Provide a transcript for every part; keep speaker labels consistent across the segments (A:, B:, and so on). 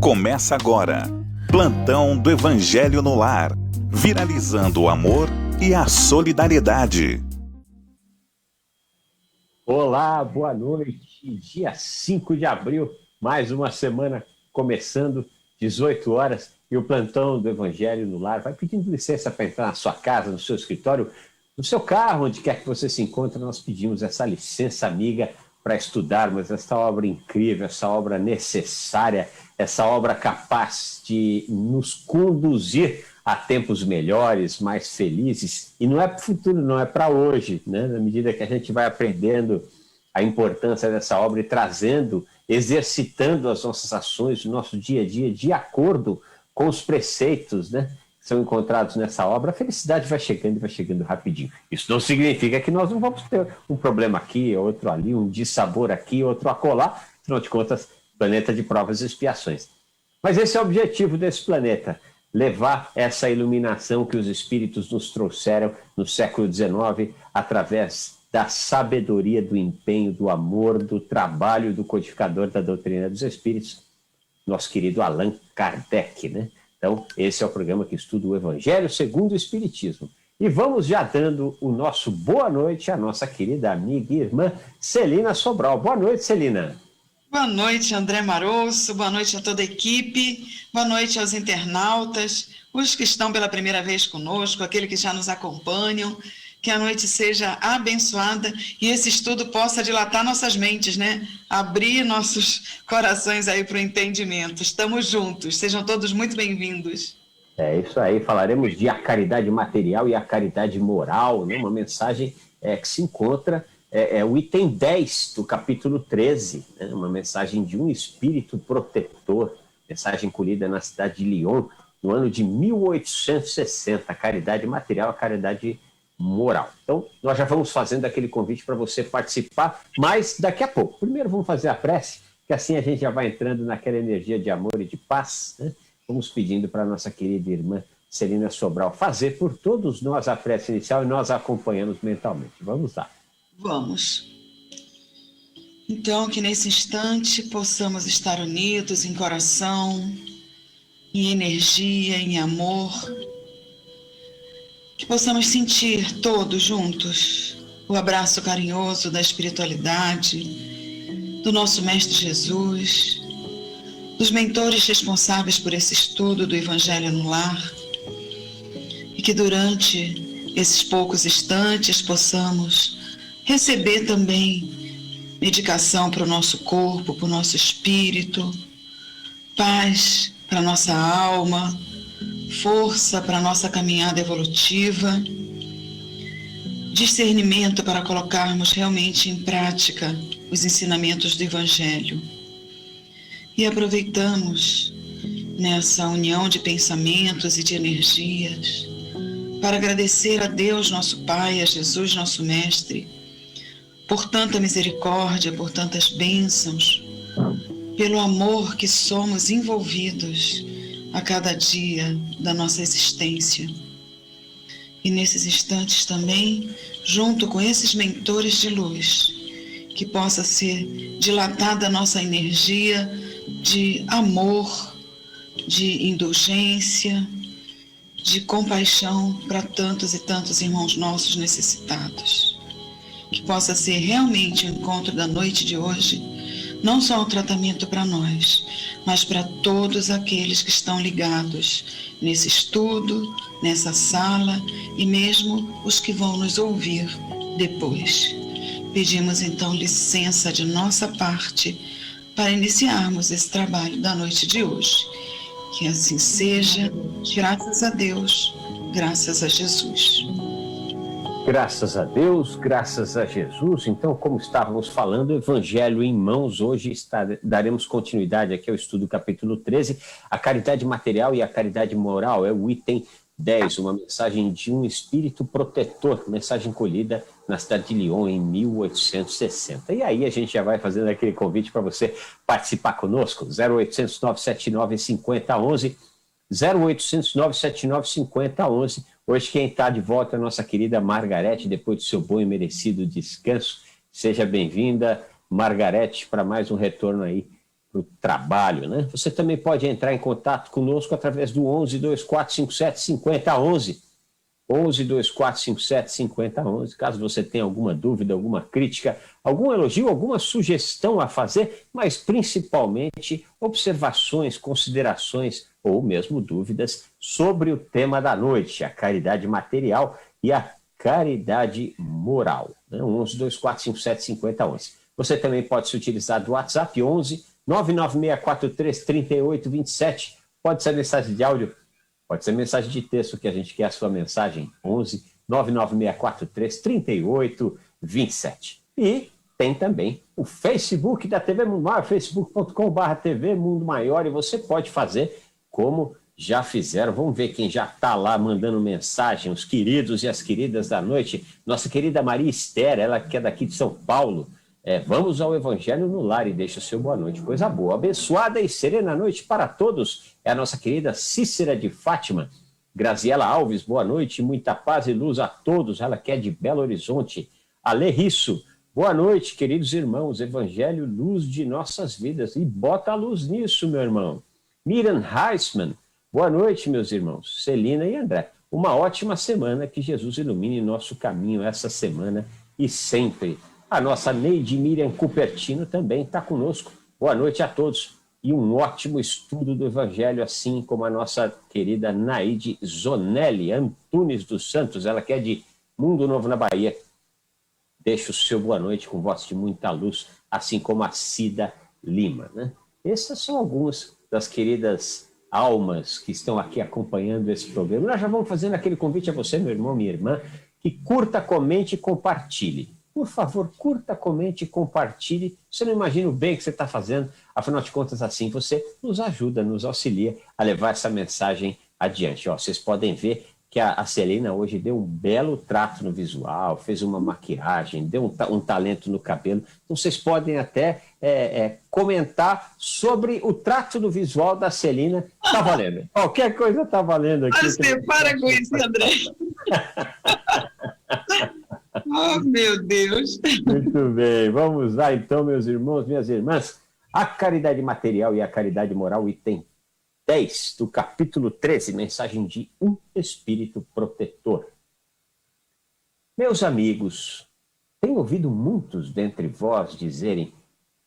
A: Começa agora. Plantão do Evangelho no Lar. Viralizando o amor e a solidariedade.
B: Olá, boa noite. Dia 5 de abril, mais uma semana começando, 18 horas, e o Plantão do Evangelho no Lar vai pedindo licença para entrar na sua casa, no seu escritório, no seu carro, onde quer que você se encontre. Nós pedimos essa licença amiga para estudarmos essa obra incrível, essa obra necessária, essa obra capaz de nos conduzir a tempos melhores, mais felizes. E não é para o futuro, não é para hoje, né? Na medida que a gente vai aprendendo a importância dessa obra e trazendo, exercitando as nossas ações, o nosso dia a dia, de acordo com os preceitos, né, que são encontrados nessa obra, a felicidade vai chegando e vai chegando rapidinho. Isso não significa que nós não vamos ter um problema aqui, outro ali, um dissabor aqui, outro acolá. Afinal de contas, planeta de provas e expiações. Mas esse é o objetivo desse planeta, levar essa iluminação que os espíritos nos trouxeram no século XIX através da sabedoria, do empenho, do amor, do trabalho do codificador da doutrina dos espíritos, nosso querido Allan Kardec, né? Então, esse é o programa que estuda o Evangelho segundo o Espiritismo. E vamos já dando o nosso boa noite à nossa querida amiga e irmã Celina Sobral. Boa noite, Celina.
C: Boa noite, André Marosso, boa noite a toda a equipe, boa noite aos internautas, os que estão pela primeira vez conosco, aqueles que já nos acompanham. Que a noite seja abençoada e esse estudo possa dilatar nossas mentes, né? Abrir nossos corações aí para o entendimento. Estamos juntos, sejam todos muito bem-vindos.
B: É isso aí, falaremos de a caridade material e a caridade moral, né? Uma mensagem que se encontra, o item 10 do capítulo 13, né? Uma mensagem de um espírito protetor, mensagem colhida na cidade de Lyon, no ano de 1860, a caridade material, a caridade moral. Então, nós já vamos fazendo aquele convite para você participar, mas daqui a pouco. Primeiro vamos fazer a prece, que assim a gente já vai entrando naquela energia de amor e de paz, né? Vamos pedindo para a nossa querida irmã Celina Sobral fazer por todos nós a prece inicial e nós acompanhamos mentalmente. Vamos lá.
C: Vamos. Então, que nesse instante possamos estar unidos em coração, em energia, em amor, que possamos sentir todos juntos o abraço carinhoso da espiritualidade, do nosso Mestre Jesus, dos mentores responsáveis por esse estudo do Evangelho no Lar, e que durante esses poucos instantes possamos receber também medicação para o nosso corpo, para o nosso espírito, paz para a nossa alma, força para a nossa caminhada evolutiva, discernimento para colocarmos realmente em prática os ensinamentos do Evangelho. E aproveitamos nessa união de pensamentos e de energias para agradecer a Deus, nosso Pai, a Jesus, nosso Mestre, por tanta misericórdia, por tantas bênçãos, pelo amor que somos envolvidos a cada dia da nossa existência. E nesses instantes também, junto com esses mentores de luz, que possa ser dilatada a nossa energia de amor, de indulgência, de compaixão para tantos e tantos irmãos nossos necessitados. Que possa ser realmente o encontro da noite de hoje, não só um tratamento para nós, mas para todos aqueles que estão ligados nesse estudo, nessa sala e mesmo os que vão nos ouvir depois. Pedimos então licença de nossa parte para iniciarmos esse trabalho da noite de hoje. Que assim seja, graças a Deus, graças a Jesus.
B: Graças a Deus, graças a Jesus. Então, como estávamos falando, Evangelho em Mãos, hoje daremos continuidade aqui ao estudo do capítulo 13, a caridade material e a caridade moral, é o item 10, uma mensagem de um espírito protetor, mensagem colhida na cidade de Lyon em 1860. E aí a gente já vai fazendo aquele convite para você participar conosco, 0800 979 5011, 0800 979 5011. Hoje quem está de volta é a nossa querida Margarete, depois do seu bom e merecido descanso. Seja bem-vinda, Margarete, para mais um retorno aí para o trabalho, né? Você também pode entrar em contato conosco através do 11 2457 5011. 11 2457 5011. Caso você tenha alguma dúvida, alguma crítica, algum elogio, alguma sugestão a fazer, mas principalmente observações, considerações ou mesmo dúvidas sobre o tema da noite, a caridade material e a caridade moral. 11 2457 5011. Você também pode se utilizar do WhatsApp 11 99643 3827. Pode ser mensagem de áudio, pode ser mensagem de texto, que a gente quer a sua mensagem. 11 99643 3827. E tem também o Facebook da TV Mundo Maior, facebook.com/TV Mundo Maior, e você pode fazer como já fizeram. Vamos ver quem já está lá mandando mensagem, os queridos e as queridas da noite. Nossa querida Maria Esther, ela que é daqui de São Paulo. Vamos ao Evangelho no Lar e deixa o seu boa noite. Coisa boa. Abençoada e serena noite para todos. É a nossa querida Cícera de Fátima. Graziela Alves, boa noite. Muita paz e luz a todos. Ela que é de Belo Horizonte. Ale Risso, boa noite, queridos irmãos. Evangelho, luz de nossas vidas. E bota a luz nisso, meu irmão. Miriam Heisman, boa noite, meus irmãos. Celina e André. Uma ótima semana. Que Jesus ilumine nosso caminho essa semana e sempre. A nossa Neide Miriam Cupertino também está conosco. Boa noite a todos. E um ótimo estudo do Evangelho, assim como a nossa querida Naide Zonelli Antunes dos Santos, ela que é de Mundo Novo, na Bahia. Deixa o seu boa noite com voz de muita luz, assim como a Cida Lima, né? Essas são algumas das queridas almas que estão aqui acompanhando esse programa. Nós já vamos fazendo aquele convite a você, meu irmão, minha irmã, que curta, comente e compartilhe. Por favor, curta, comente e compartilhe. Você não imagina o bem que você está fazendo. Afinal de contas, assim, você nos ajuda, nos auxilia a levar essa mensagem adiante. Vocês podem ver que a Celina hoje deu um belo trato no visual, fez uma maquiagem, deu um talento no cabelo. Então, vocês podem até comentar sobre o trato do visual da Celina. Está valendo. Qualquer coisa está valendo aqui.
C: Você para com isso, André. Oh, meu Deus!
B: Muito bem, vamos lá então, meus irmãos, minhas irmãs. A caridade material e a caridade moral, item 10 do capítulo 13, mensagem de um espírito protetor. Meus amigos, tenho ouvido muitos dentre vós dizerem: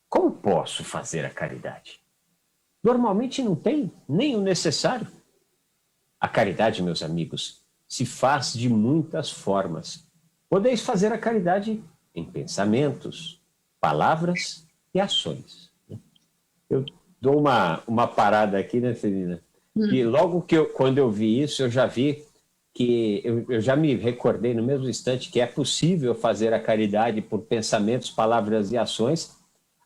B: como posso fazer a caridade? Normalmente não tem nem o necessário. A caridade, meus amigos, se faz de muitas formas. Podeis fazer a caridade em pensamentos, palavras e ações. Eu dou uma parada aqui, né, Celina? E logo quando eu vi isso, eu já vi que eu já me recordei no mesmo instante que é possível fazer a caridade por pensamentos, palavras e ações,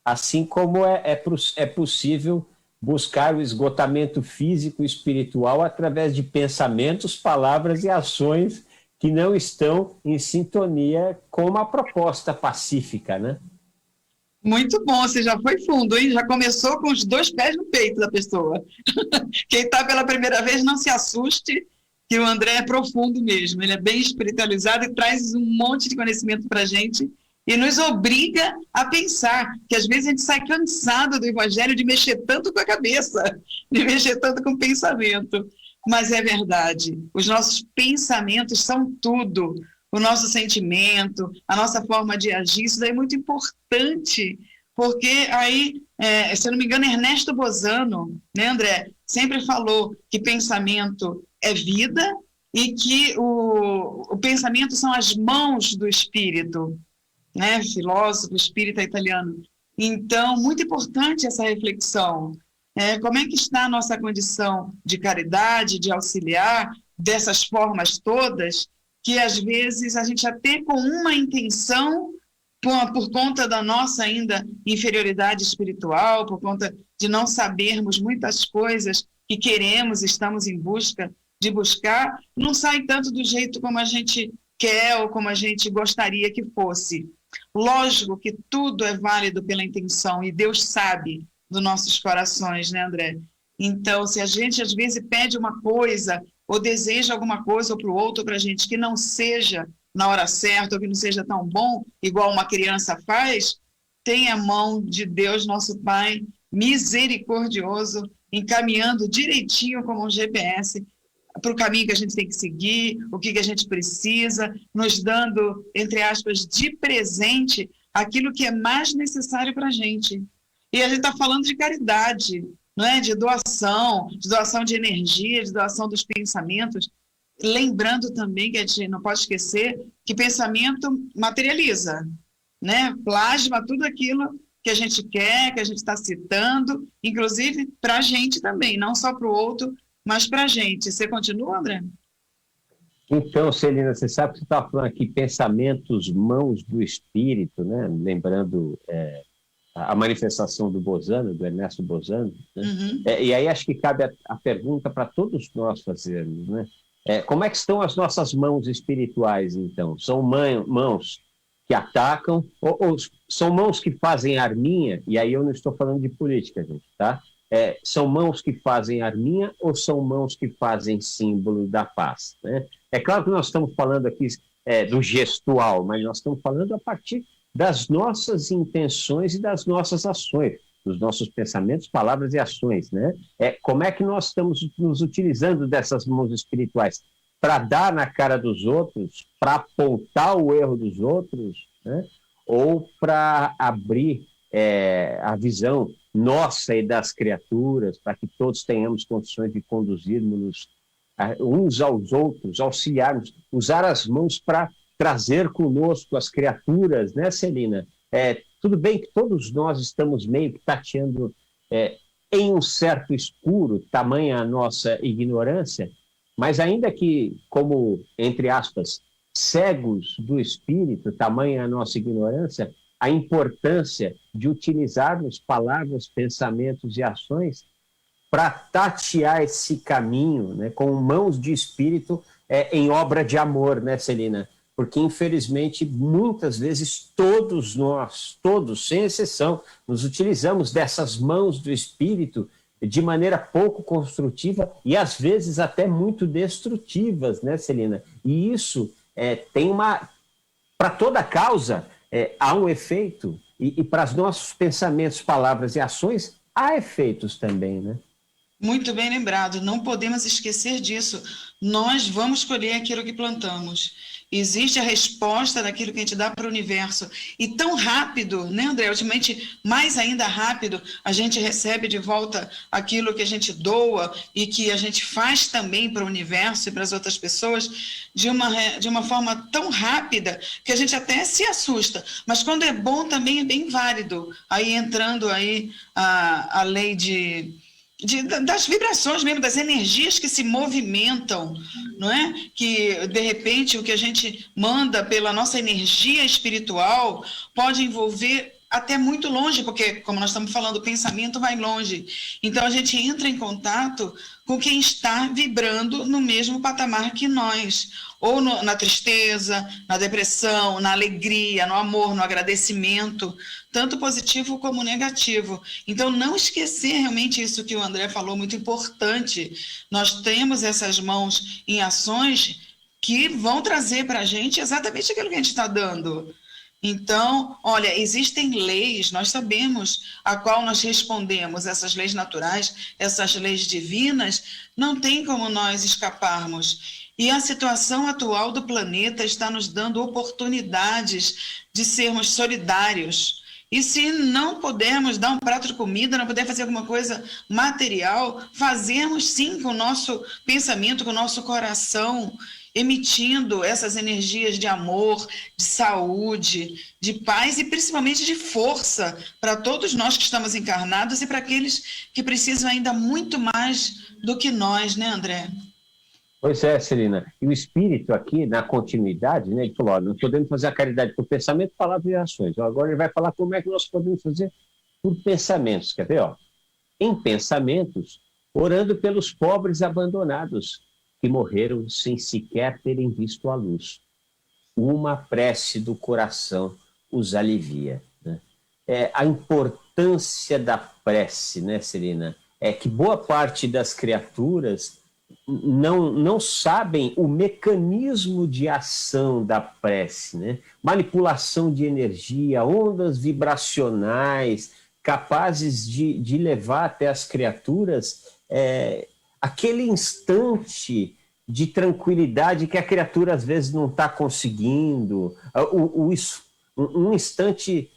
B: assim como é possível buscar o esgotamento físico e espiritual através de pensamentos, palavras e ações que não estão em sintonia com uma proposta pacífica, né?
C: Muito bom, você já foi fundo, hein? Já começou com os 2 pés no peito da pessoa. Quem está pela primeira vez, não se assuste, que o André é profundo mesmo. Ele é bem espiritualizado e traz um monte de conhecimento para a gente e nos obriga a pensar, que às vezes a gente sai cansado do Evangelho de mexer tanto com a cabeça, de mexer tanto com o pensamento. Mas é verdade, os nossos pensamentos são tudo, o nosso sentimento, a nossa forma de agir, isso daí é muito importante, porque aí, se eu não me engano, Ernesto Bozano, né, André, sempre falou que pensamento é vida e que o pensamento são as mãos do espírito, né, filósofo espírita italiano. Então, muito importante essa reflexão. Como é que está a nossa condição de caridade, de auxiliar, dessas formas todas, que às vezes a gente até com uma intenção, por conta da nossa ainda inferioridade espiritual, por conta de não sabermos muitas coisas que queremos, estamos em busca de buscar, não sai tanto do jeito como a gente quer ou como a gente gostaria que fosse. Lógico que tudo é válido pela intenção e Deus sabe dos nossos corações, né, André? Então, se a gente às vezes pede uma coisa ou deseja alguma coisa ou para o outro, para a gente, que não seja na hora certa ou que não seja tão bom, igual uma criança faz, tem a mão de Deus, nosso Pai, misericordioso, encaminhando direitinho como um GPS para o caminho que a gente tem que seguir, o que a gente precisa, nos dando, entre aspas, de presente aquilo que é mais necessário para a gente. E a gente está falando de caridade, não é? De doação de energia, de doação dos pensamentos. Lembrando também que a gente não pode esquecer que pensamento materializa, né? Plasma tudo aquilo que a gente quer, que a gente está citando, inclusive para a gente também, não só para o outro, mas para a gente. Você continua, André?
B: Então, Celina, você sabe que você estava falando aqui, pensamentos, mãos do espírito, né? Lembrando a manifestação do Bozano, do Ernesto Bozano, né?
C: Uhum.
B: E aí acho que cabe a pergunta para todos nós fazermos, né? Como é que estão as nossas mãos espirituais, então? São mãos que atacam, ou são mãos que fazem arminha, e aí eu não estou falando de política, gente, tá? São mãos que fazem arminha ou são mãos que fazem símbolo da paz, né? É claro que nós estamos falando aqui do gestual, mas nós estamos falando a partir das nossas intenções e das nossas ações, dos nossos pensamentos, palavras e ações, né? Como é que nós estamos nos utilizando dessas mãos espirituais? Para dar na cara dos outros, para apontar o erro dos outros, né? Ou para abrir a visão nossa e das criaturas, para que todos tenhamos condições de conduzirmos uns aos outros, auxiliarmos, usar as mãos para trazer conosco as criaturas, né, Celina? Tudo bem que todos nós estamos meio que tateando em um certo escuro, tamanha a nossa ignorância, mas ainda que, como, entre aspas, cegos do espírito, tamanha a nossa ignorância, a importância de utilizarmos palavras, pensamentos e ações para tatear esse caminho, né, com mãos de espírito em obra de amor, né, Celina? Porque, infelizmente, muitas vezes todos nós, todos, sem exceção, nos utilizamos dessas mãos do espírito de maneira pouco construtiva e, às vezes, até muito destrutivas, né, Celina? E isso tem para toda causa, há um efeito, e para os nossos pensamentos, palavras e ações, há efeitos também, né?
C: Muito bem lembrado, não podemos esquecer disso. Nós vamos colher aquilo que plantamos. Existe a resposta daquilo que a gente dá para o universo. E tão rápido, né, André? Ultimamente, mais ainda rápido, a gente recebe de volta aquilo que a gente doa e que a gente faz também para o universo e para as outras pessoas de uma forma tão rápida que a gente até se assusta. Mas quando é bom, também é bem válido. Aí entrando aí a lei das vibrações mesmo, das energias que se movimentam, não é? Que, de repente, o que a gente manda pela nossa energia espiritual pode envolver até muito longe, porque, como nós estamos falando, o pensamento vai longe. Então, a gente entra em contato com quem está vibrando no mesmo patamar que nós, ou na tristeza, na depressão, na alegria, no amor, no agradecimento, tanto positivo como negativo. Então, não esquecer realmente isso que o André falou, muito importante. Nós temos essas mãos em ações que vão trazer para a gente exatamente aquilo que a gente está dando. Então, olha, existem leis, nós sabemos a qual nós respondemos, essas leis naturais, essas leis divinas, não tem como nós escaparmos. E a situação atual do planeta está nos dando oportunidades de sermos solidários. E se não pudermos dar um prato de comida, não puder fazer alguma coisa material, fazermos sim com o nosso pensamento, com o nosso coração, emitindo essas energias de amor, de saúde, de paz e principalmente de força para todos nós que estamos encarnados e para aqueles que precisam ainda muito mais do que nós, né, André?
B: Pois é, Celina. E o espírito aqui, na continuidade, né, ele falou, não podemos fazer a caridade por pensamento, palavras e ações. Agora ele vai falar como é que nós podemos fazer por pensamentos. Quer ver? Ó? Em pensamentos, orando pelos pobres abandonados, que morreram sem sequer terem visto a luz. Uma prece do coração os alivia. Né? A importância da prece, né, Celina? É que boa parte das criaturas não sabem o mecanismo de ação da prece, né? Manipulação de energia, ondas vibracionais, capazes de levar até as criaturas aquele instante de tranquilidade que a criatura às vezes não está conseguindo, um instante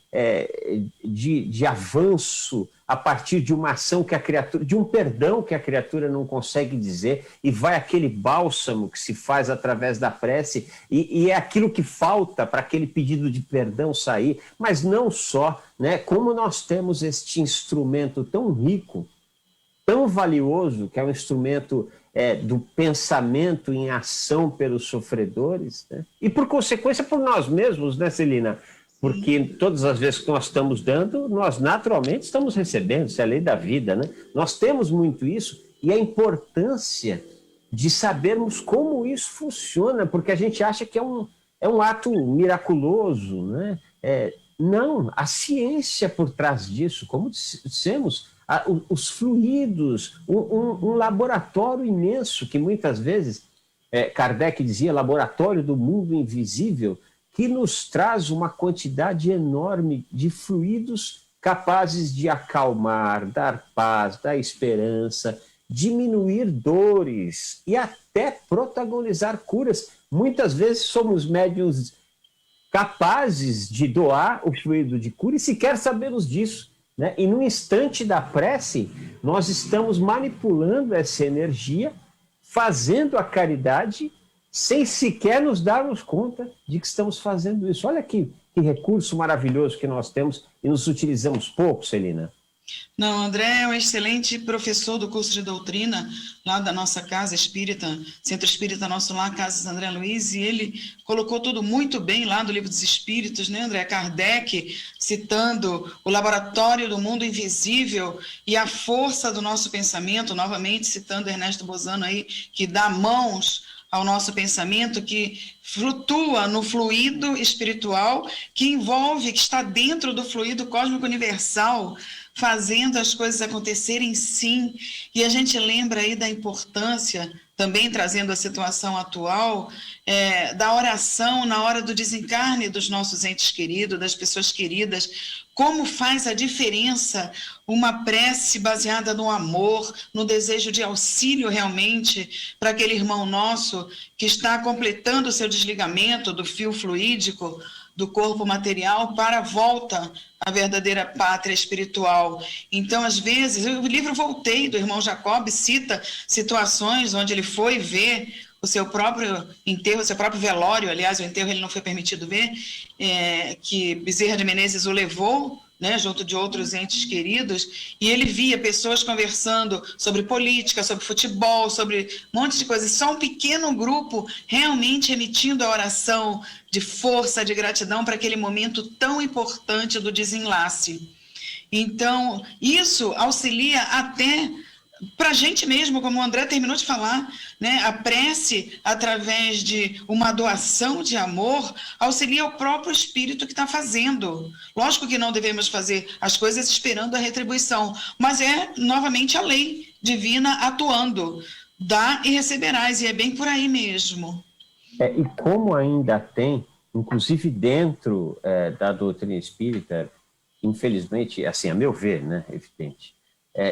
B: de avanço a partir de uma ação que a criatura, de um perdão que a criatura não consegue dizer, e vai aquele bálsamo que se faz através da prece, e é aquilo que falta para aquele pedido de perdão sair. Mas não só, né? Como nós temos este instrumento tão rico, tão valioso, que é o instrumento do pensamento em ação pelos sofredores, né? E por consequência por nós mesmos, né, Celina? Porque todas as vezes que nós estamos dando, nós naturalmente estamos recebendo, isso é a lei da vida, né? Nós temos muito isso, e a importância de sabermos como isso funciona, porque a gente acha que é um ato miraculoso, né? Não, a ciência por trás disso, como dissemos, os fluidos, um laboratório imenso, que muitas vezes, Kardec dizia, laboratório do mundo invisível, que nos traz uma quantidade enorme de fluidos capazes de acalmar, dar paz, dar esperança, diminuir dores e até protagonizar curas. Muitas vezes somos médiuns capazes de doar o fluido de cura e sequer sabemos disso, né? E no instante da prece, nós estamos manipulando essa energia, fazendo a caridade, sem sequer nos darmos conta de que estamos fazendo isso. Olha que recurso maravilhoso que nós temos e nos utilizamos pouco, Celina.
C: Não, André é um excelente professor do curso de doutrina lá da nossa casa espírita, Centro Espírita Nosso Lar, Casas André Luiz, e ele colocou tudo muito bem lá do Livro dos Espíritos, né, André? Kardec citando o laboratório do mundo invisível e a força do nosso pensamento, novamente citando Ernesto Bozano aí, que dá mãos ao nosso pensamento, que flutua no fluido espiritual, que envolve, que está dentro do fluido cósmico universal, fazendo as coisas acontecerem sim. E a gente lembra aí da importância, também trazendo a situação atual, da oração na hora do desencarne dos nossos entes queridos, das pessoas queridas, como faz a diferença uma prece baseada no amor, no desejo de auxílio realmente para aquele irmão nosso que está completando o seu desligamento do fio fluídico do corpo material para a volta à verdadeira pátria espiritual. Então, às vezes, o livro Voltei, do irmão Jacob, cita situações onde ele foi ver o seu próprio enterro, o seu próprio velório, aliás, o enterro ele não foi permitido ver, que Bezerra de Menezes o levou, né, junto de outros entes queridos, e ele via pessoas conversando sobre política, sobre futebol, sobre um monte de coisas, só um pequeno grupo realmente emitindo a oração de força, de gratidão para aquele momento tão importante do desenlace. Então, isso auxilia até para a gente mesmo, como o André terminou de falar, né? A prece, através de uma doação de amor, auxilia o próprio espírito que está fazendo. Lógico que não devemos fazer as coisas esperando a retribuição, mas é, novamente, a lei divina atuando. Dá e receberás, e é bem por aí mesmo.
B: E como ainda tem, inclusive dentro da doutrina espírita, infelizmente, assim, a meu ver, né, evidente,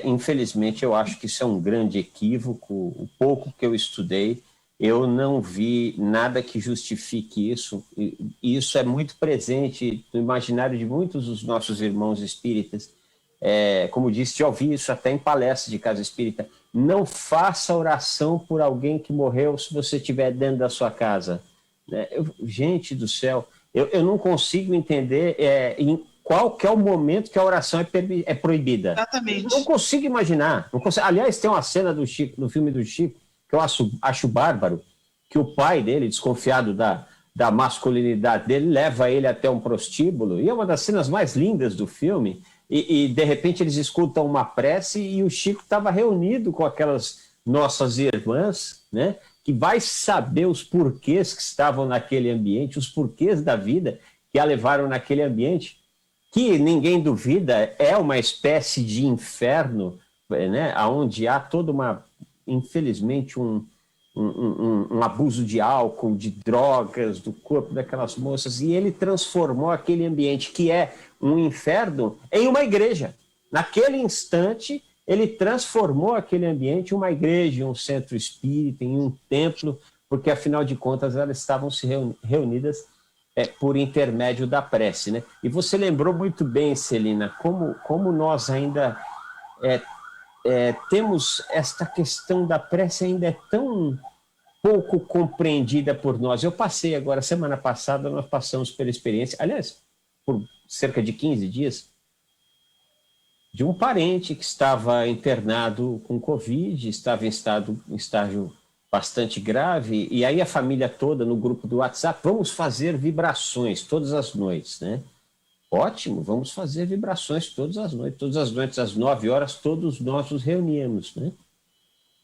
B: infelizmente, eu acho que isso é um grande equívoco. O pouco que eu estudei, eu não vi nada que justifique isso. E isso é muito presente no imaginário de muitos dos nossos irmãos espíritas. Como disse, já ouvi isso até em palestras de casa espírita. Não faça oração por alguém que morreu se você estiver dentro da sua casa. Gente do céu, eu não consigo entender qual que é o momento que a oração é proibida.
C: Exatamente.
B: Não consigo imaginar. Não consigo. Aliás, tem uma cena do Chico, no filme do Chico, que eu acho bárbaro, que o pai dele, desconfiado da masculinidade dele, leva ele até um prostíbulo, e é uma das cenas mais lindas do filme, e de repente eles escutam uma prece, e o Chico estava reunido com aquelas nossas irmãs, né, que vai saber os porquês que estavam naquele ambiente, os porquês da vida que a levaram naquele ambiente, que ninguém duvida é uma espécie de inferno, né, onde há toda uma, infelizmente, um abuso de álcool, de drogas, do corpo daquelas moças, e ele transformou aquele ambiente que é um inferno em uma igreja. Naquele instante, ele transformou aquele ambiente em uma igreja, um centro espírita, em um templo, porque, afinal de contas, elas estavam se reunidas por intermédio da prece, né? E você lembrou muito bem, Celina, como nós ainda temos esta questão da prece ainda é tão pouco compreendida por nós. Eu passei agora, semana passada, nós passamos pela experiência, aliás, por cerca de 15 dias, de um parente que estava internado com Covid, estava em estágio bastante grave, e aí a família toda no grupo do WhatsApp, vamos fazer vibrações todas as noites, né? Ótimo, vamos fazer vibrações todas as noites às 9 horas, todos nós nos reuníamos, né?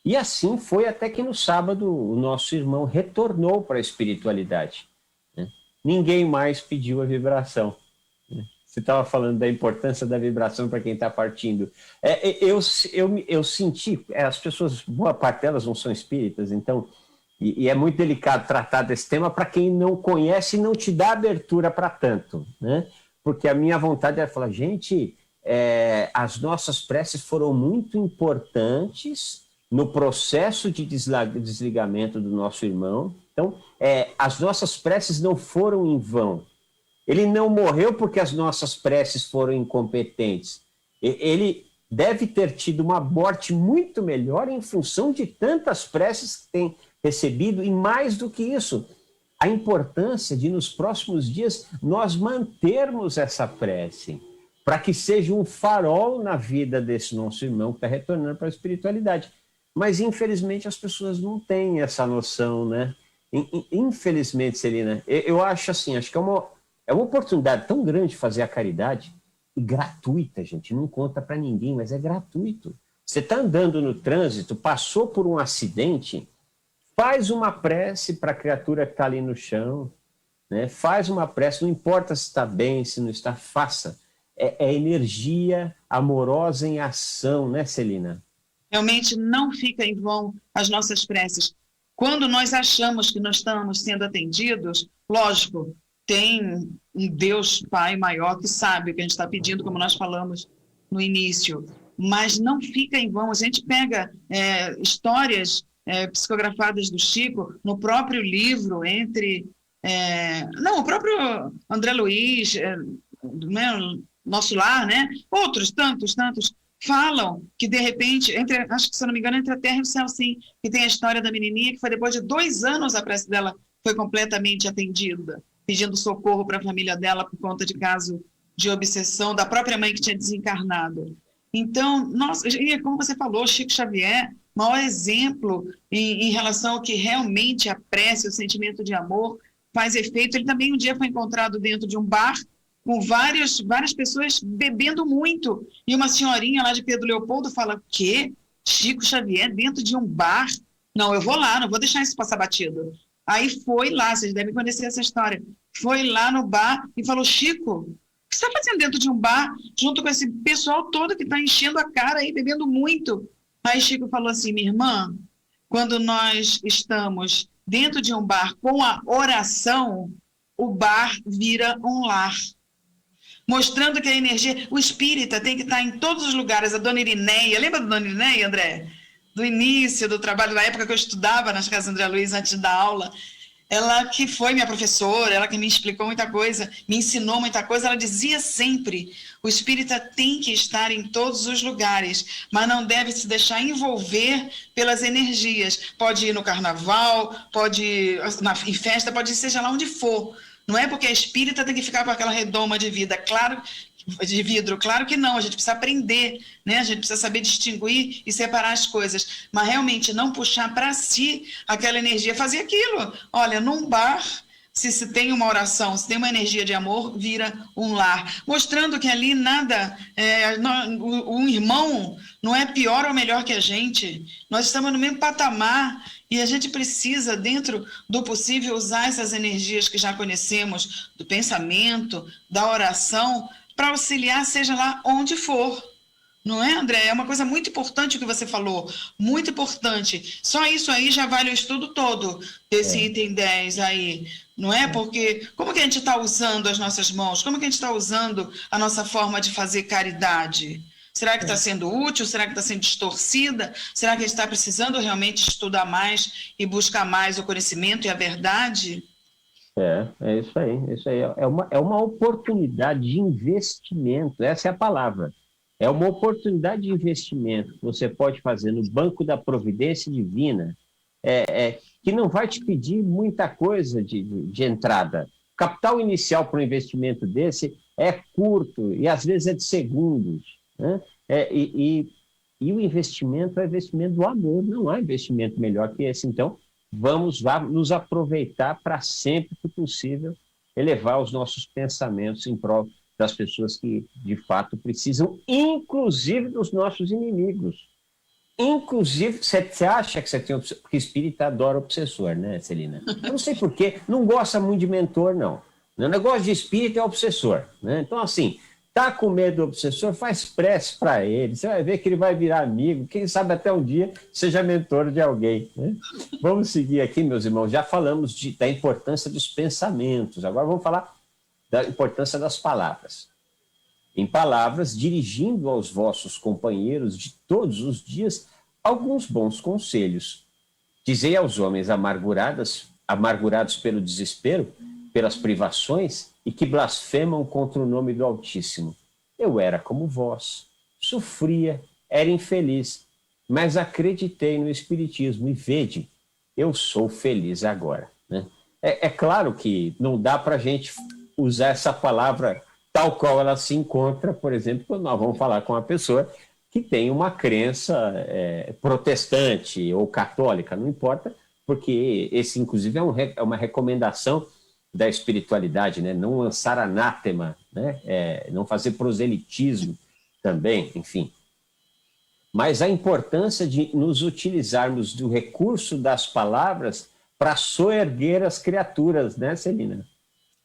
B: E assim foi até que no sábado o nosso irmão retornou para a espiritualidade, né? Ninguém mais pediu a vibração, né? Você estava falando da importância da vibração para quem está partindo. Eu senti, as pessoas, boa parte delas não são espíritas, então, e é muito delicado tratar desse tema para quem não conhece e não te dá abertura para tanto, né? Porque a minha vontade era falar, gente, as nossas preces foram muito importantes no processo de desligamento do nosso irmão. Então, as nossas preces não foram em vão. Ele não morreu porque as nossas preces foram incompetentes. Ele deve ter tido uma morte muito melhor em função de tantas preces que tem recebido, e mais do que isso, a importância de, nos próximos dias, nós mantermos essa prece, para que seja um farol na vida desse nosso irmão que está retornando para a espiritualidade. Mas, infelizmente, as pessoas não têm essa noção, né? Infelizmente, Celina, eu acho assim, acho que é uma oportunidade tão grande de fazer a caridade, e gratuita, gente, não conta para ninguém, mas é gratuito. Você está andando no trânsito, passou por um acidente, faz uma prece para a criatura que está ali no chão, né? Faz uma prece, não importa se está bem, se não está, faça. É energia amorosa em ação, né, Celina?
C: Realmente não fica em vão as nossas preces. Quando nós achamos que nós estamos sendo atendidos, lógico, tem um Deus Pai maior que sabe o que a gente está pedindo, como nós falamos no início, mas não fica em vão. A gente pega histórias psicografadas do Chico no próprio livro, o próprio André Luiz, Nosso Lar, né? Outros tantos falam que, de repente, acho que, se eu não me engano, entre a terra e o céu, sim, que tem a história da menininha que foi depois de 2 anos a prece dela foi completamente atendida, pedindo socorro para a família dela por conta de caso de obsessão da própria mãe que tinha desencarnado. Então, como você falou, Chico Xavier, maior exemplo em relação ao que realmente a prece, o sentimento de amor faz efeito. Ele também um dia foi encontrado dentro de um bar com várias pessoas bebendo muito, e uma senhorinha lá de Pedro Leopoldo fala, o quê? Chico Xavier dentro de um bar? Não, eu vou lá, não vou deixar isso passar batido. Aí foi lá, vocês devem conhecer essa história, foi lá no bar e falou, Chico, o que você está fazendo dentro de um bar, junto com esse pessoal todo que está enchendo a cara aí, bebendo muito? Aí Chico falou assim, minha irmã, quando nós estamos dentro de um bar com a oração, o bar vira um lar. Mostrando que a energia, o espírita tem que estar em todos os lugares. A dona Irineia, lembra da dona Irineia, André? Do início do trabalho, na época que eu estudava nas casas André Luiz, antes da aula, ela que foi minha professora, ela que me explicou muita coisa, me ensinou muita coisa, ela dizia sempre, o espírita tem que estar em todos os lugares, mas não deve se deixar envolver pelas energias. Pode ir no carnaval, pode ir em festa, pode ir seja lá onde for. Não é porque a espírita tem que ficar com aquela redoma de vidro, claro que não, a gente precisa aprender, né? A gente precisa saber distinguir e separar as coisas, mas realmente não puxar para si aquela energia, fazer aquilo. Olha, num bar, se tem uma oração, se tem uma energia de amor, vira um lar, mostrando que ali nada, um irmão não é pior ou melhor que a gente, nós estamos no mesmo patamar. E a gente precisa, dentro do possível, usar essas energias que já conhecemos, do pensamento, da oração, para auxiliar, seja lá onde for. Não é, André? É uma coisa muito importante o que você falou, muito importante. Só isso aí já vale o estudo todo, desse item 10 aí. Não é? Porque como que a gente está usando as nossas mãos? Como que a gente está usando a nossa forma de fazer caridade? Será que está sendo útil? Será que está sendo distorcida? Será que a gente está precisando realmente estudar mais e buscar mais o conhecimento e a verdade?
B: É isso aí, é isso aí. É uma oportunidade de investimento, essa é a palavra. É uma oportunidade de investimento que você pode fazer no Banco da Providência Divina, que não vai te pedir muita coisa de entrada. O capital inicial para um investimento desse é curto e às vezes é de segundos, né? E o investimento é investimento do amor, não há investimento melhor que esse. Então, vamos nos aproveitar para sempre que possível elevar os nossos pensamentos em prol das pessoas que, de fato, precisam, inclusive dos nossos inimigos. Inclusive, você acha que você tem... Porque espírita adora obsessor, né, Celina? Eu não sei por quê, não gosta muito de mentor, não. O negócio de espírita é obsessor, né? Então, assim, tá com medo do obsessor, faz prece para ele. Você vai ver que ele vai virar amigo. Quem sabe até um dia seja mentor de alguém, né? Vamos seguir aqui, meus irmãos. Já falamos da importância dos pensamentos. Agora vamos falar da importância das palavras. Em palavras, dirigindo aos vossos companheiros de todos os dias alguns bons conselhos. Dizei aos homens amargurados pelo desespero, pelas privações e que blasfemam contra o nome do Altíssimo. Eu era como vós, sofria, era infeliz, mas acreditei no Espiritismo e vede, eu sou feliz agora, né? É claro que não dá para a gente usar essa palavra tal qual ela se encontra, por exemplo, quando nós vamos falar com uma pessoa que tem uma crença protestante ou católica, não importa, porque esse, inclusive, é uma recomendação da espiritualidade, né? Não lançar anátema, né? Não fazer proselitismo também, enfim. Mas a importância de nos utilizarmos do recurso das palavras para soerguer as criaturas, né, Celina?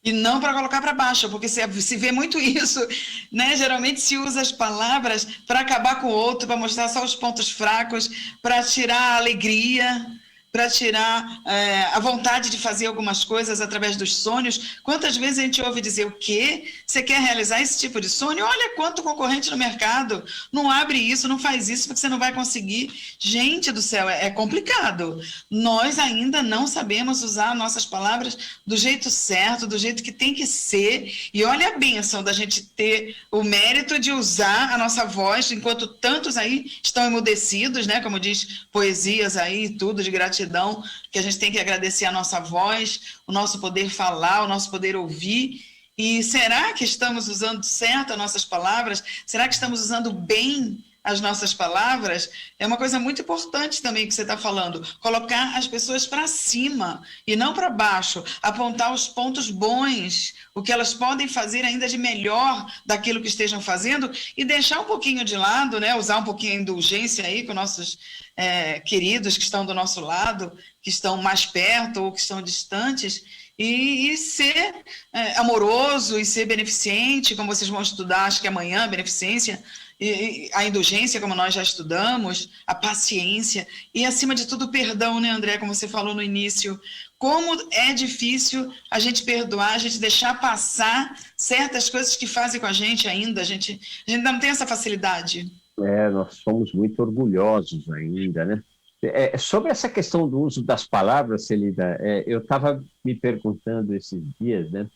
C: E não para colocar para baixo, porque se vê muito isso, né? Geralmente se usa as palavras para acabar com o outro, para mostrar só os pontos fracos, para tirar a alegria, para tirar a vontade de fazer algumas coisas através dos sonhos. Quantas vezes a gente ouve dizer, o quê? Você quer realizar esse tipo de sonho? Olha quanto concorrente no mercado. Não abre isso, não faz isso, porque você não vai conseguir. Gente do céu, é complicado. Nós ainda não sabemos usar nossas palavras do jeito certo, do jeito que tem que ser. E olha a bênção da gente ter o mérito de usar a nossa voz, enquanto tantos aí estão emudecidos, né? Como diz poesias aí, tudo de gratidão, que a gente tem que agradecer a nossa voz, o nosso poder falar, o nosso poder ouvir. E será que estamos usando certo as nossas palavras? Será que estamos usando bem as nossas palavras? É uma coisa muito importante também que você está falando, colocar as pessoas para cima e não para baixo, apontar os pontos bons, o que elas podem fazer ainda de melhor daquilo que estejam fazendo e deixar um pouquinho de lado, né? Usar um pouquinho de indulgência aí com nossos queridos que estão do nosso lado, que estão mais perto ou que estão distantes, e ser amoroso e ser beneficente, como vocês vão estudar, acho que amanhã, beneficência, e a indulgência, como nós já estudamos, a paciência e, acima de tudo, o perdão, né, André, como você falou no início. Como é difícil a gente perdoar, a gente deixar passar certas coisas que fazem com a gente ainda. A gente ainda não tem essa facilidade.
B: Nós somos muito orgulhosos ainda, né? Sobre essa questão do uso das palavras, Celina, eu estava me perguntando esses dias, né?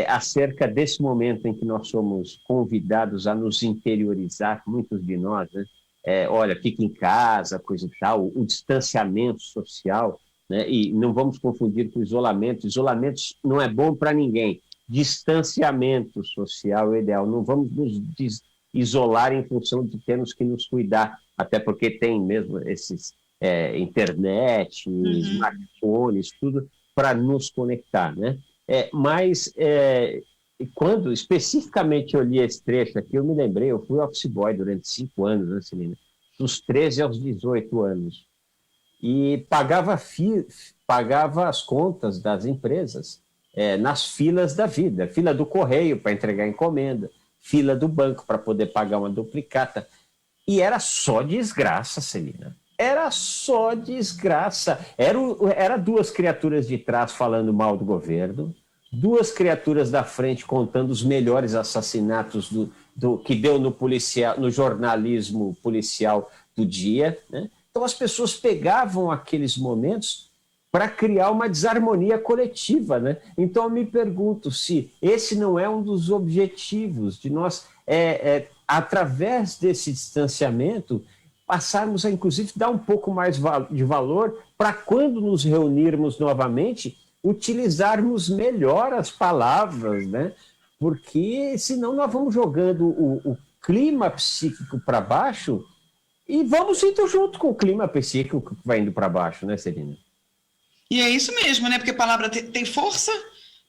B: Acerca desse momento em que nós somos convidados a nos interiorizar, muitos de nós, né? Olha, fica em casa, coisa e tal, o distanciamento social, né? E não vamos confundir com isolamento. Isolamento não é bom para ninguém. Distanciamento social é ideal. Não vamos nos isolar em função de termos que nos cuidar, até porque tem mesmo esses internet, smartphones, tudo para nos conectar, né? Mas quando especificamente eu li esse trecho aqui, eu me lembrei, eu fui office boy durante 5 anos, né, Celina? Dos 13 aos 18 anos. E pagava as contas das empresas nas filas da vida, fila do correio para entregar encomenda, fila do banco para poder pagar uma duplicata. E era só desgraça, Celina. Era só desgraça. Era 2 criaturas de trás falando mal do governo, duas criaturas da frente contando os melhores assassinatos do que deu no jornalismo policial do dia, né? Então as pessoas pegavam aqueles momentos para criar uma desarmonia coletiva, né? Então eu me pergunto se esse não é um dos objetivos de nós, através desse distanciamento, passarmos a, inclusive, dar um pouco mais de valor para, quando nos reunirmos novamente, utilizarmos melhor as palavras, né? Porque senão nós vamos jogando o clima psíquico para baixo e vamos indo junto com o clima psíquico que vai indo para baixo, né, Celina?
C: E é isso mesmo, né? Porque a palavra tem força,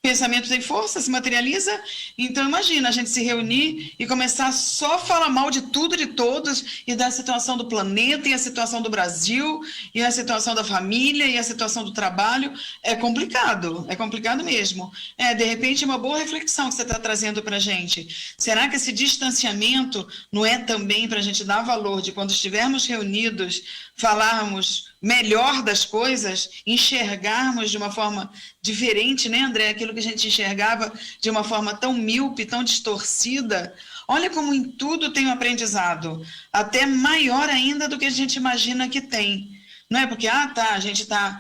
C: pensamento tem força, se materializa. Então, imagina a gente se reunir e começar só a falar mal de tudo, de todos, e da situação do planeta, e a situação do Brasil, e a situação da família, e a situação do trabalho. É complicado mesmo. De repente, uma boa reflexão que você está trazendo para a gente. Será que esse distanciamento não é também para a gente dar valor de, quando estivermos reunidos, falarmos melhor das coisas, enxergarmos de uma forma diferente, né, André? Aquilo que a gente enxergava de uma forma tão míope, tão distorcida. Olha como em tudo tem um aprendizado, até maior ainda do que a gente imagina que tem. Não é porque, a gente está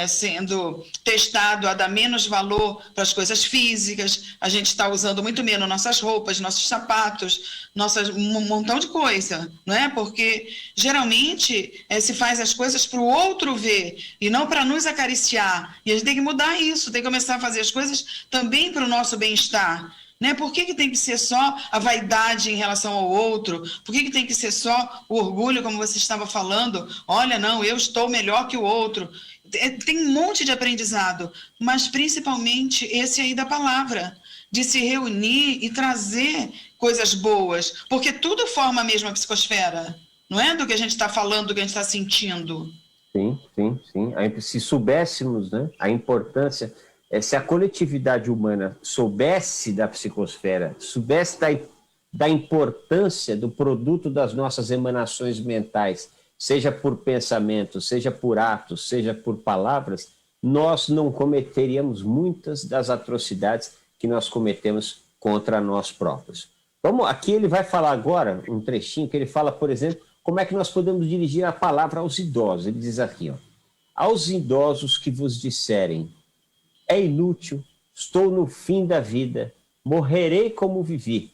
C: sendo testado a dar menos valor para as coisas físicas, a gente está usando muito menos nossas roupas, nossos sapatos, um montão de coisa, não é? Porque geralmente se faz as coisas para o outro ver e não para nos acariciar. E a gente tem que mudar isso, tem que começar a fazer as coisas também para o nosso bem-estar. Né? Por que tem que ser só a vaidade em relação ao outro? Por que tem que ser só o orgulho, como você estava falando? Olha, não, eu estou melhor que o outro. Tem um monte de aprendizado, mas principalmente esse aí da palavra, de se reunir e trazer coisas boas, porque tudo forma a mesma psicosfera, não é? Do que a gente está falando, do que a gente está sentindo.
B: Sim. Se soubéssemos, né, a importância... Se a coletividade humana soubesse da psicosfera, soubesse da importância do produto das nossas emanações mentais, seja por pensamento, seja por atos, seja por palavras, nós não cometeríamos muitas das atrocidades que nós cometemos contra nós próprios. Aqui ele vai falar agora, um trechinho, que ele fala, por exemplo, como é que nós podemos dirigir a palavra aos idosos. Ele diz aqui, aos idosos que vos disserem: é inútil, estou no fim da vida, morrerei como vivi.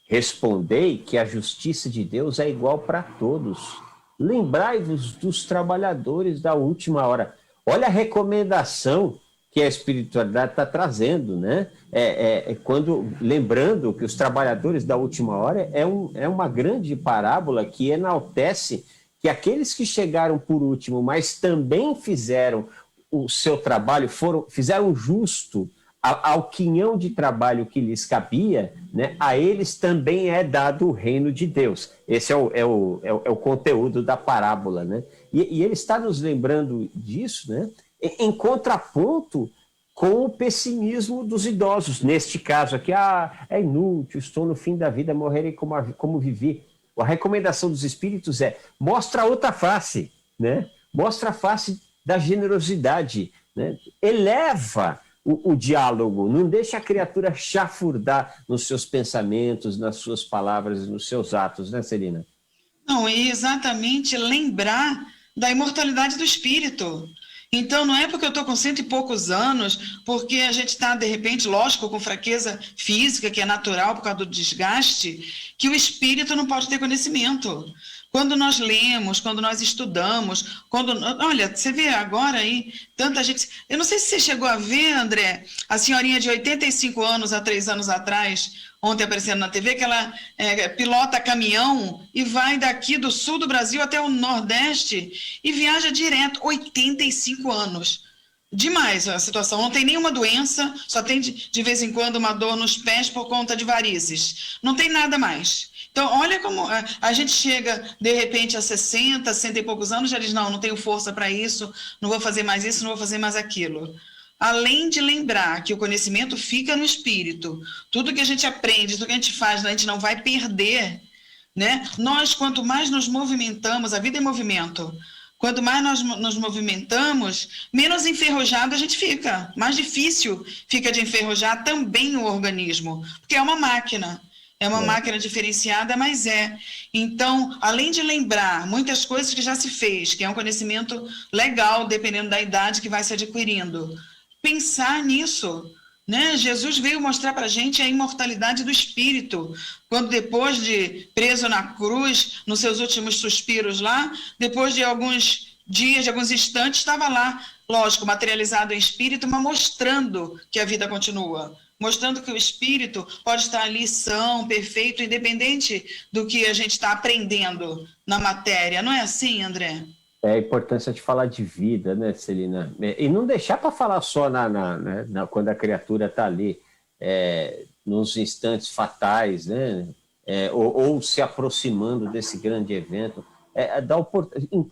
B: Respondei que a justiça de Deus é igual para todos. Lembrai-vos dos trabalhadores da última hora. Olha a recomendação que a espiritualidade está trazendo, né? Lembrando que os trabalhadores da última hora é uma grande parábola que enaltece que aqueles que chegaram por último, mas também fizeram o seu trabalho, fizeram justo ao quinhão de trabalho que lhes cabia, né? A eles também é dado o reino de Deus. Esse é o conteúdo da parábola, né? E ele está nos lembrando disso, né? Em contraponto com o pessimismo dos idosos. Neste caso aqui, é inútil, estou no fim da vida, morrerei como vivi. A recomendação dos espíritos mostra a outra face, né? Mostra a face da generosidade, né? Eleva o diálogo, não deixa a criatura chafurdar nos seus pensamentos, nas suas palavras e nos seus atos, né, Celina?
C: Não, é exatamente lembrar da imortalidade do espírito. Então, não é porque eu estou com 100 e poucos anos, porque a gente está, de repente, lógico, com fraqueza física, que é natural por causa do desgaste, que o espírito não pode ter conhecimento. Quando nós lemos, quando nós estudamos, olha, você vê agora aí, tanta gente... Eu não sei se você chegou a ver, André, a senhorinha de 85 anos, há 3 anos atrás, ontem aparecendo na TV, que ela pilota caminhão e vai daqui do sul do Brasil até o Nordeste e viaja direto, 85 anos. Demais a situação, não tem nenhuma doença, só tem de vez em quando uma dor nos pés por conta de varizes. Não tem nada mais. Então, olha como a gente chega, de repente, a 60 e poucos anos, já diz, não tenho força para isso, não vou fazer mais isso, não vou fazer mais aquilo. Além de lembrar que o conhecimento fica no espírito, tudo que a gente aprende, tudo que a gente faz, a gente não vai perder, né? Nós, quanto mais nos movimentamos, a vida é movimento, Quanto mais nós nos movimentamos, menos enferrujado a gente fica. Mais difícil fica de enferrujar também o organismo, porque é uma máquina. É uma máquina diferenciada, mas é. Então, além de lembrar muitas coisas que já se fez, que é um conhecimento legal, dependendo da idade que vai se adquirindo, pensar nisso, né? Jesus veio mostrar para a gente a imortalidade do espírito, quando depois de preso na cruz, nos seus últimos suspiros lá, depois de alguns dias, de alguns instantes, estava lá, lógico, materializado em espírito, mas mostrando que a vida continua. Mostrando que o espírito pode estar ali são, perfeito, independente do que a gente está aprendendo na matéria. Não é assim, André?
B: É a importância de falar de vida, né, Celina? E não deixar para falar só quando a criatura está ali, nos instantes fatais, né? Ou se aproximando desse grande evento.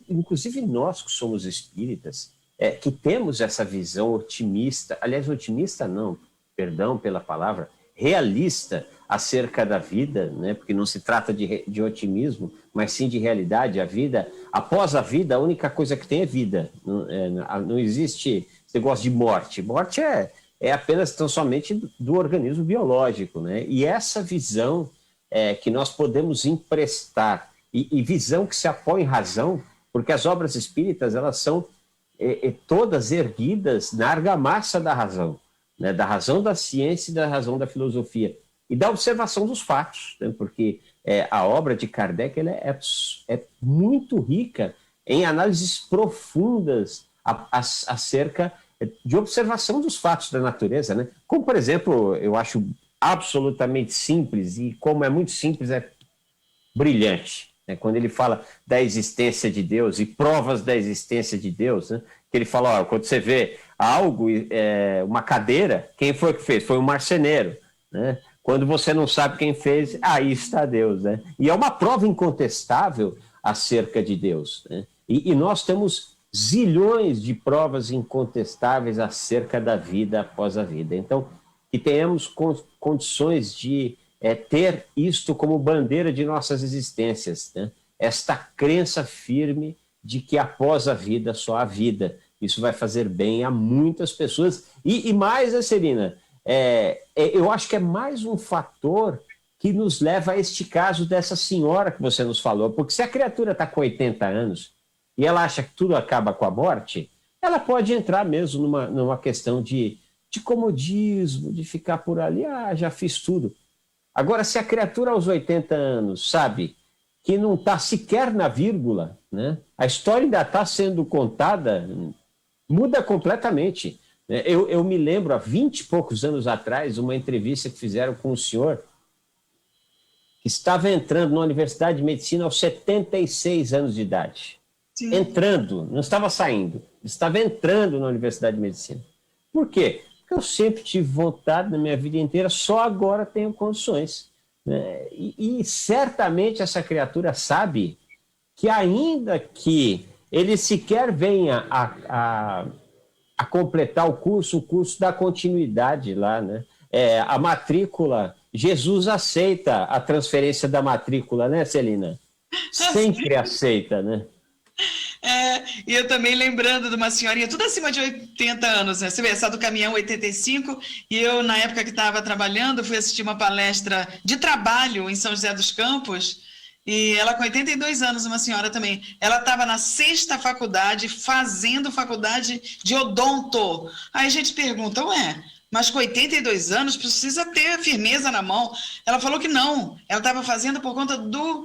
B: Inclusive nós que somos espíritas, que temos essa visão otimista, aliás, otimista não, perdão pela palavra, realista acerca da vida, né? Porque não se trata de otimismo, mas sim de realidade. A vida, após a vida, a única coisa que tem é vida. Não existe esse negócio de morte. Morte é apenas tão somente do organismo biológico, né? E essa visão que nós podemos emprestar, e visão que se apoia em razão, porque as obras espíritas, elas são todas erguidas na argamassa da razão, né, da razão da ciência e da razão da filosofia, e da observação dos fatos, né, porque a obra de Kardec ela é muito rica em análises profundas acerca de observação dos fatos da natureza, né? Como, por exemplo, eu acho absolutamente simples, e como é muito simples, é brilhante, né? Quando ele fala da existência de Deus e provas da existência de Deus, né? Que ele fala, quando você vê algo, uma cadeira, quem foi que fez? Foi um marceneiro, né? Quando você não sabe quem fez, aí está Deus, né? E é uma prova incontestável acerca de Deus, né? E nós temos zilhões de provas incontestáveis acerca da vida após a vida. Então, que tenhamos condições de ter isto como bandeira de nossas existências, né? Esta crença firme de que após a vida só há vida. Isso vai fazer bem a muitas pessoas. E mais, né, Celina? Eu acho que é mais um fator que nos leva a este caso dessa senhora que você nos falou, porque se a criatura está com 80 anos e ela acha que tudo acaba com a morte, ela pode entrar mesmo numa questão de comodismo, de ficar por ali, já fiz tudo. Agora, se a criatura aos 80 anos sabe que não está sequer na vírgula, né? A história ainda está sendo contada, muda completamente. Eu me lembro, há 20 e poucos anos atrás, uma entrevista que fizeram com um senhor que estava entrando na Universidade de Medicina aos 76 anos de idade. Sim. Entrando, não estava saindo, estava entrando na Universidade de Medicina. Por quê? Porque eu sempre tive vontade na minha vida inteira, só agora tenho condições, né? E certamente essa criatura sabe que ainda que ele sequer venha a completar o curso dá continuidade lá, né? A matrícula, Jesus aceita a transferência da matrícula, né, Celina? Sempre aceita, né?
C: E eu também lembrando de uma senhorinha, tudo acima de 80 anos, né? Você vê, essa do caminhão 85, e eu, na época que estava trabalhando, fui assistir uma palestra de trabalho em São José dos Campos, e ela com 82 anos, uma senhora também, ela estava na 6ª faculdade, fazendo faculdade de odonto. Aí a gente pergunta, mas com 82 anos precisa ter firmeza na mão. Ela falou que não, ela estava fazendo por conta do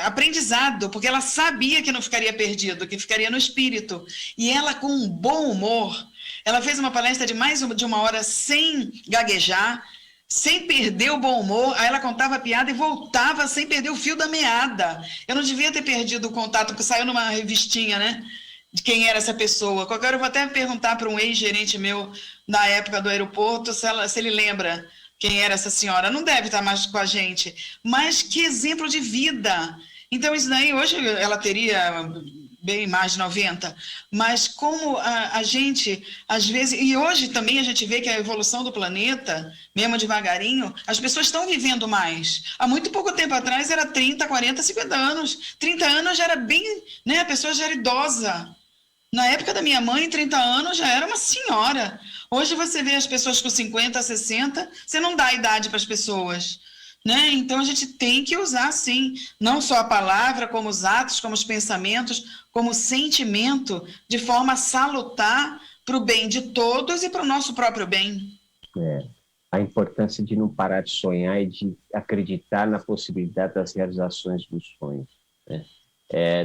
C: aprendizado, porque ela sabia que não ficaria perdido, que ficaria no espírito. E ela, com um bom humor, ela fez uma palestra de mais de uma hora sem gaguejar, sem perder o bom humor. Aí ela contava a piada e voltava sem perder o fio da meada. Eu não devia ter perdido o contato, porque saiu numa revistinha, né? De quem era essa pessoa. Qualquer hora eu vou até perguntar para um ex-gerente meu na época do aeroporto se ele lembra quem era essa senhora. Não deve estar mais com a gente, mas que exemplo de vida. Então isso daí, hoje ela teria bem mais de 90, mas como a gente, às vezes, e hoje também a gente vê que a evolução do planeta, mesmo devagarinho, as pessoas estão vivendo mais. Há muito pouco tempo atrás era 30, 40, 50 anos. 30 anos já era bem, né? A pessoa já era idosa. Na época da minha mãe, 30 anos já era uma senhora. Hoje você vê as pessoas com 50, 60, você não dá idade para as pessoas. Né? Então a gente tem que usar, sim, não só a palavra, como os atos, como os pensamentos, como o sentimento, de forma a salutar para o bem de todos e para o nosso próprio bem.
B: A importância de não parar de sonhar e de acreditar na possibilidade das realizações dos sonhos. Né?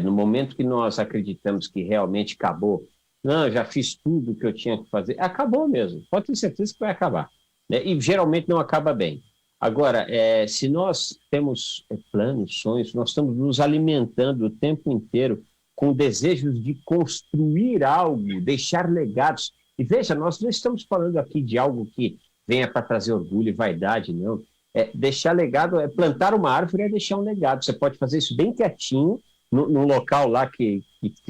B: No momento que nós acreditamos que realmente acabou, não, eu já fiz tudo que eu tinha que fazer, acabou mesmo, pode ter certeza que vai acabar. Né? E geralmente não acaba bem. Agora, se nós temos planos, sonhos, nós estamos nos alimentando o tempo inteiro com desejos de construir algo, deixar legados. E veja, nós não estamos falando aqui de algo que venha para trazer orgulho e vaidade, não. Deixar legado, plantar uma árvore é deixar um legado. Você pode fazer isso bem quietinho, num local lá que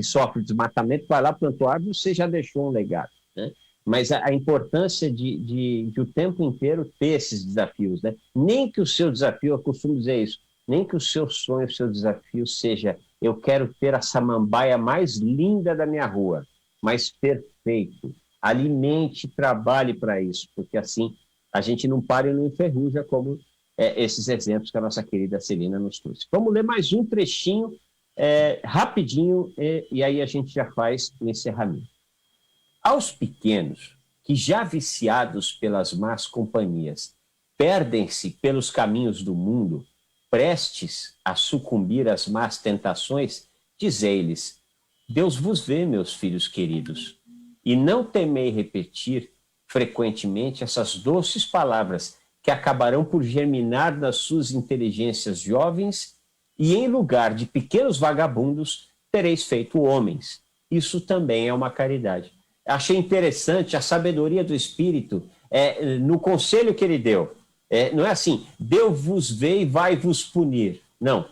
B: sofre desmatamento, vai lá, plantou árvore, você já deixou um legado, né? Mas a importância de o tempo inteiro ter esses desafios, né? Nem que o seu desafio, eu costumo dizer isso, nem que o seu sonho, o seu desafio seja, eu quero ter a samambaia mais linda da minha rua, mais perfeito. Alimente, trabalhe para isso, porque assim a gente não para e não enferruja, como esses exemplos que a nossa querida Celina nos trouxe. Vamos ler mais um trechinho, rapidinho, e aí a gente já faz o encerramento. Aos pequenos, que já viciados pelas más companhias, perdem-se pelos caminhos do mundo, prestes a sucumbir às más tentações, dizei-lhes, Deus vos vê, meus filhos queridos, e não temei repetir frequentemente essas doces palavras que acabarão por germinar nas suas inteligências jovens e, em lugar de pequenos vagabundos, tereis feito homens. Isso também é uma caridade. Achei interessante a sabedoria do Espírito no conselho que ele deu. Não é assim, Deus vos vê e vai vos punir. Não,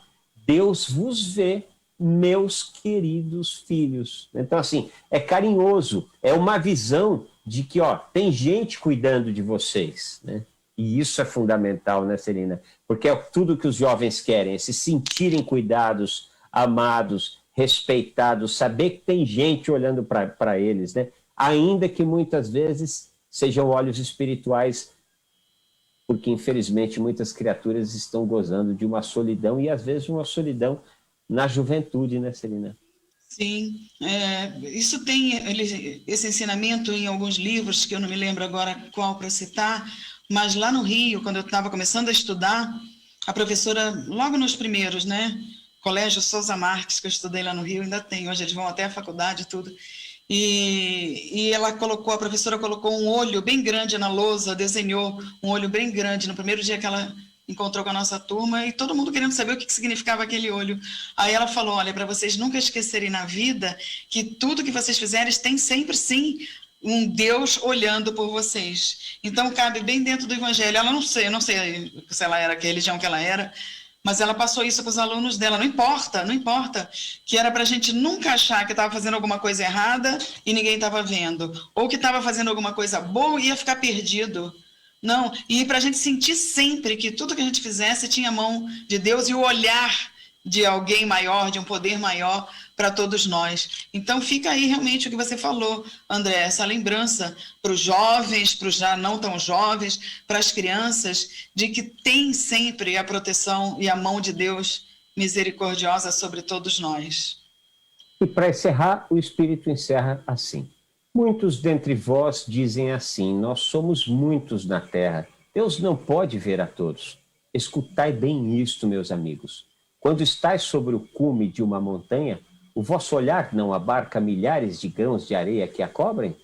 B: Deus vos vê, meus queridos filhos. Então, assim, é carinhoso, é uma visão de que, tem gente cuidando de vocês, né? E isso é fundamental, né, Celina? Porque é tudo que os jovens querem, é se sentirem cuidados, amados, respeitados, saber que tem gente olhando para eles, né? Ainda que muitas vezes sejam olhos espirituais, porque infelizmente muitas criaturas estão gozando de uma solidão, e às vezes uma solidão na juventude, né, Celina?
C: Sim, isso tem esse ensinamento em alguns livros, que eu não me lembro agora qual para citar, mas lá no Rio, quando eu estava começando a estudar, a professora, logo nos primeiros, né, Colégio Souza Marques, que eu estudei lá no Rio, ainda tem, hoje eles vão até a faculdade e tudo, e a professora colocou um olho bem grande na lousa, desenhou um olho bem grande no primeiro dia que ela encontrou com a nossa turma, e todo mundo querendo saber o que significava aquele olho. Aí ela falou, olha, para vocês nunca esquecerem na vida que tudo que vocês fizerem tem sempre, sim, um Deus olhando por vocês. Então, cabe bem dentro do Evangelho. Ela não sei, eu não sei se ela era, que religião que ela era, mas ela passou isso para os alunos dela. Não importa, que era para a gente nunca achar que estava fazendo alguma coisa errada e ninguém estava vendo, ou que estava fazendo alguma coisa boa e ia ficar perdido. Não, e para a gente sentir sempre que tudo que a gente fizesse tinha a mão de Deus e o olhar de alguém maior, de um poder maior para todos nós. Então fica aí realmente o que você falou, André, essa lembrança para os jovens, para os já não tão jovens, para as crianças, de que tem sempre a proteção e a mão de Deus misericordiosa sobre todos nós.
B: E para encerrar, o Espírito encerra assim. Muitos dentre vós dizem assim, nós somos muitos na terra, Deus não pode ver a todos. Escutai bem isto, meus amigos. Quando estáis sobre o cume de uma montanha, o vosso olhar não abarca milhares de grãos de areia que a cobrem?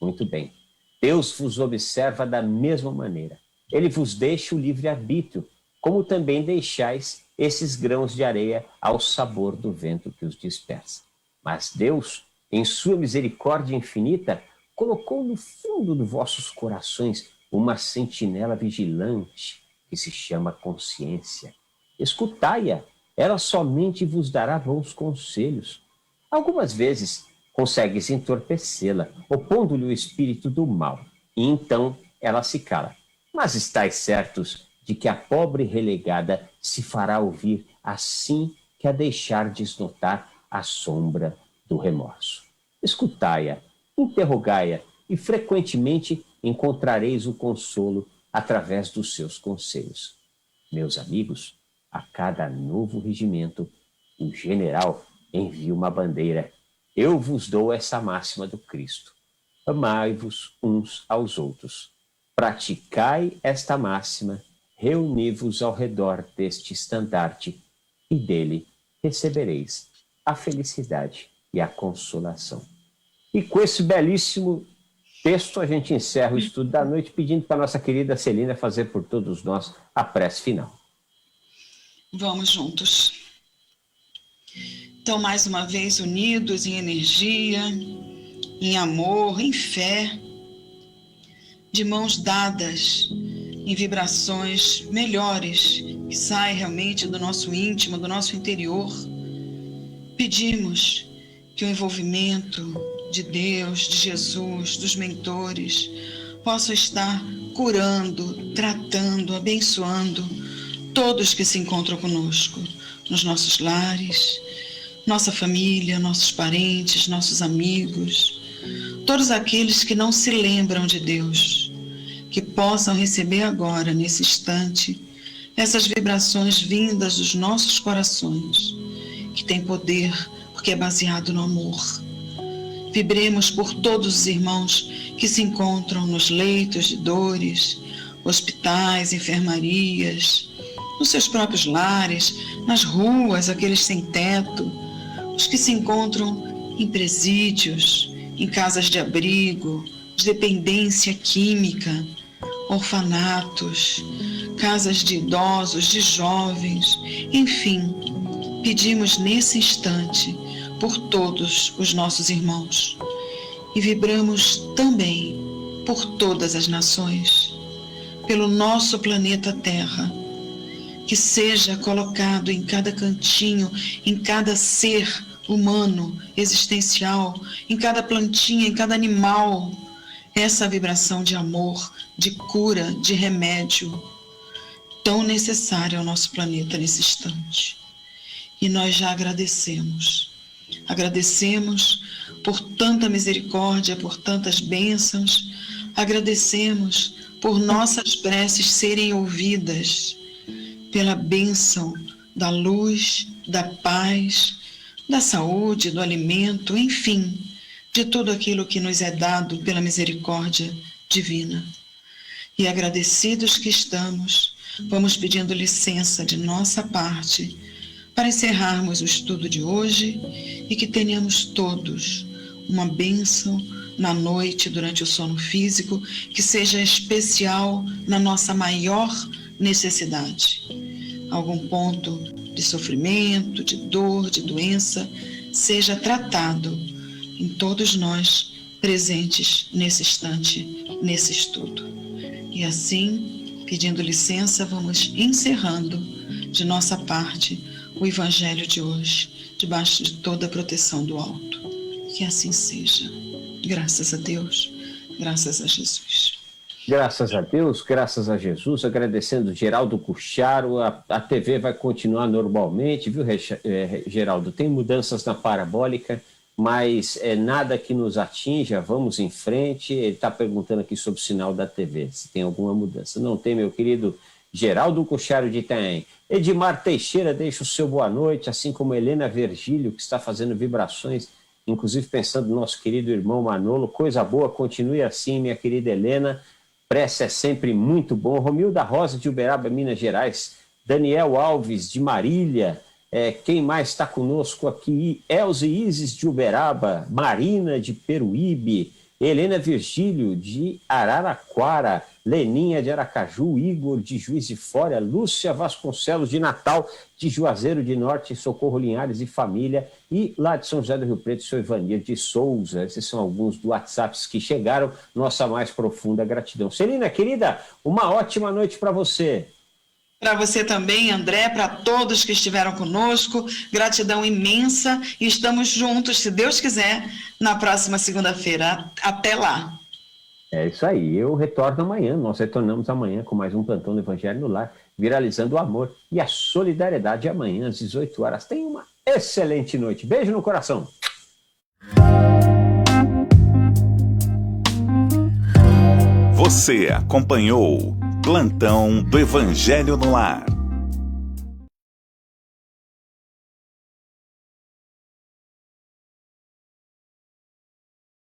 B: Muito bem. Deus vos observa da mesma maneira. Ele vos deixa o livre-arbítrio, como também deixais esses grãos de areia ao sabor do vento que os dispersa. Mas Deus, em sua misericórdia infinita, colocou no fundo de vossos corações uma sentinela vigilante que se chama consciência. Escutai-a, ela somente vos dará bons conselhos. Algumas vezes consegues entorpecê-la, opondo-lhe o espírito do mal, e então ela se cala. Mas estais certos de que a pobre relegada se fará ouvir assim que a deixardes notar a sombra do remorso. Escutai-a, interrogai-a, e frequentemente encontrareis o consolo através dos seus conselhos. Meus amigos, a cada novo regimento, o general envia uma bandeira. Eu vos dou essa máxima do Cristo: amai-vos uns aos outros. Praticai esta máxima, reuni-vos ao redor deste estandarte, e dele recebereis a felicidade e a consolação. E com esse belíssimo texto, a gente encerra o estudo da noite, pedindo para a nossa querida Celina fazer por todos nós a prece final.
C: Vamos juntos. Então, mais uma vez, unidos em energia, em amor, em fé, de mãos dadas, em vibrações melhores, que saem realmente do nosso íntimo, do nosso interior, pedimos que o envolvimento de Deus, de Jesus, dos mentores, possa estar curando, tratando, abençoando todos que se encontram conosco, nos nossos lares, nossa família, nossos parentes, nossos amigos, todos aqueles que não se lembram de Deus, que possam receber agora, nesse instante, essas vibrações vindas dos nossos corações, que tem poder porque é baseado no amor. Vibremos por todos os irmãos que se encontram nos leitos de dores, hospitais, enfermarias, nos seus próprios lares, nas ruas, aqueles sem teto, os que se encontram em presídios, em casas de abrigo, de dependência química, orfanatos, casas de idosos, de jovens, enfim, pedimos nesse instante por todos os nossos irmãos e vibramos também por todas as nações, pelo nosso planeta Terra, que seja colocado em cada cantinho, em cada ser humano, existencial, em cada plantinha, em cada animal, essa vibração de amor, de cura, de remédio, tão necessária ao nosso planeta nesse instante. E nós já agradecemos. Agradecemos por tanta misericórdia, por tantas bênçãos. Agradecemos por nossas preces serem ouvidas, pela bênção da luz, da paz, da saúde, do alimento, enfim, de tudo aquilo que nos é dado pela misericórdia divina. E agradecidos que estamos, vamos pedindo licença de nossa parte para encerrarmos o estudo de hoje e que tenhamos todos uma bênção na noite, durante o sono físico, que seja especial na nossa maior necessidade. Algum ponto de sofrimento, de dor, de doença, seja tratado em todos nós presentes nesse instante, nesse estudo. E assim, pedindo licença, vamos encerrando de nossa parte o Evangelho de hoje, debaixo de toda a proteção do alto. Que assim seja. Graças a Deus, graças a Jesus.
B: Graças a Deus, graças a Jesus, agradecendo Geraldo Cucharo. A TV vai continuar normalmente, viu, Geraldo? Tem mudanças na parabólica, mas nada que nos atinja, vamos em frente. Ele está perguntando aqui sobre o sinal da TV, se tem alguma mudança. Não tem, meu querido Geraldo Cucharo de Itaém. Edmar Teixeira deixa o seu boa noite, assim como Helena Virgílio, que está fazendo vibrações, inclusive pensando no nosso querido irmão Manolo. Coisa boa, continue assim, minha querida Helena. Prece é sempre muito bom. Romilda Rosa de Uberaba, Minas Gerais. Daniel Alves de Marília. Quem mais está conosco aqui? Elze Isis de Uberaba. Marina de Peruíbe. Helena Virgílio de Araraquara. Leninha de Aracaju. Igor de Juiz de Fora. Lúcia Vasconcelos de Natal, de Juazeiro de Norte. Socorro Linhares e família. E lá de São José do Rio Preto, seu Ivanir de Souza. Esses são alguns do WhatsApp que chegaram. Nossa mais profunda gratidão. Celina, querida, uma ótima noite para você.
C: Para você também, André, para todos que estiveram conosco, gratidão imensa e estamos juntos, se Deus quiser, na próxima segunda-feira. Até lá.
B: É isso aí, eu retorno amanhã, nós retornamos amanhã com mais um Plantão do Evangelho no Lar, viralizando o amor e a solidariedade amanhã às 18 horas. Tenha uma excelente noite. Beijo no coração.
A: Você acompanhou Plantão do Evangelho no Lar.